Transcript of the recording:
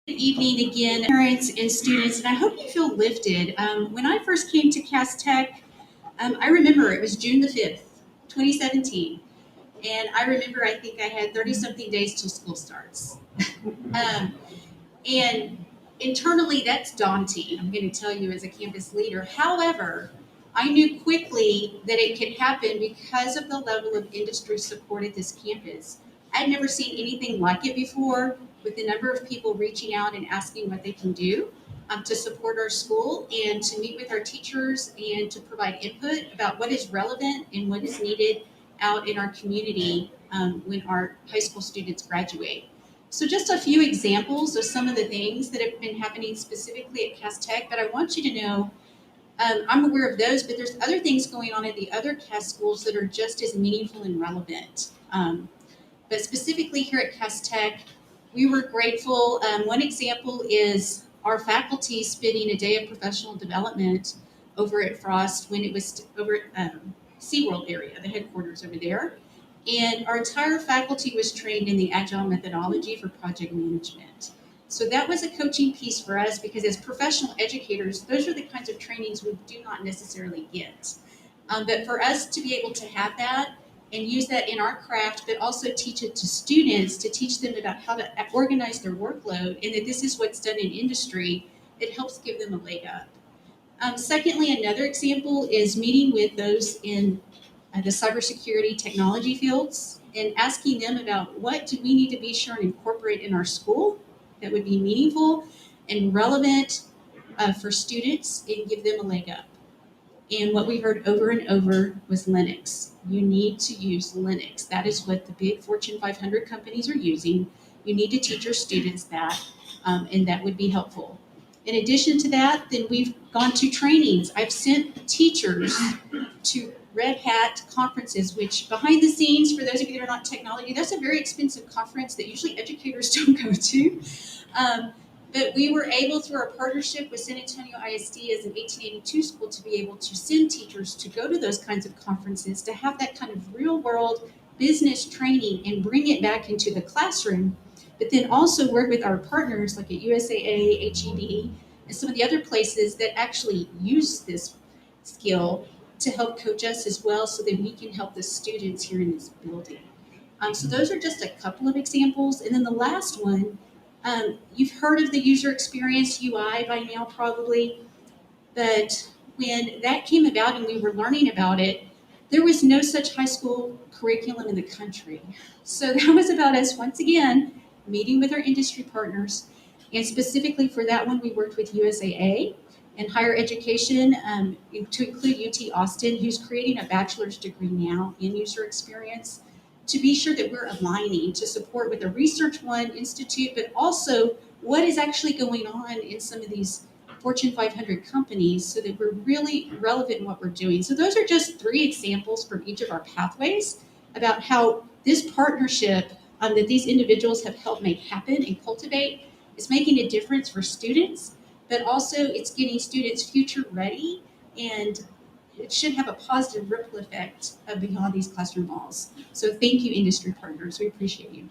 Good evening again, parents and students, and I hope you feel lifted. When I first came to Cass Tech, I remember it was June the 5th, 2017, and I remember I think I had 30 something days till school starts. Um, and internally, that's daunting, I'm going to tell you as a campus leader. However, I knew quickly that it could happen because of the level of industry support at this campus. I'd never seen anything like it before, with the number of people reaching out and asking what they can do to support our school and to meet with our teachers and to provide input about what is relevant and what is needed out in our community when our high school students graduate. So just a few examples of some of the things that have been happening specifically at Cass Tech, but I want you to know I'm aware of those, but there's other things going on at the other Cass schools that are just as meaningful and relevant. But specifically here at Cass Tech, we were grateful. One example is our faculty spending a day of professional development over at Frost when it was over at SeaWorld area, the headquarters over there. And our entire faculty was trained in the Agile methodology for project management. So that was a coaching piece for us because as professional educators, those are the kinds of trainings we do not necessarily get. But for us to be able to have that and use that in our craft, but also teach it to students to teach them about how to organize their workload and that this is what's done in industry, it helps give them a leg up. Secondly, another example is meeting with those in the cybersecurity technology fields and asking them about what do we need to be sure and incorporate in our school that would be meaningful and relevant for students and give them a leg up. And what we heard over and over was Linux. You need to use Linux. That is what the big Fortune 500 companies are using. You need to teach your students that, and that would be helpful. In addition to that, then we've gone to trainings. I've sent teachers to Red Hat conferences, which behind the scenes, for those of you that are not technology, that's a very expensive conference that usually educators don't go to. But we were able, through our partnership with San Antonio ISD as an 1882 school, to be able to send teachers to go to those kinds of conferences, to have that kind of real world business training and bring it back into the classroom, but then also work with our partners like at USAA, HEB, and some of the other places that actually use this skill to help coach us as well so that we can help the students here in this building. So those are just a couple of examples. And then the last one, you've heard of the user experience UI by now probably, but when that came about and we were learning about it, there was no such high school curriculum in the country. So that was about us once again meeting with our industry partners. And specifically for that one, we worked with USAA and higher education to include UT Austin, who's creating a bachelor's degree now in user experience, to be sure that we're aligning to support with the Research One Institute, but also what is actually going on in some of these Fortune 500 companies so that we're really relevant in what we're doing. So those are just three examples from each of our pathways about how this partnership that these individuals have helped make happen and cultivate is making a difference for students, but also it's getting students future ready, and it should have a positive ripple effect beyond these classroom walls. So thank you, industry partners. We appreciate you.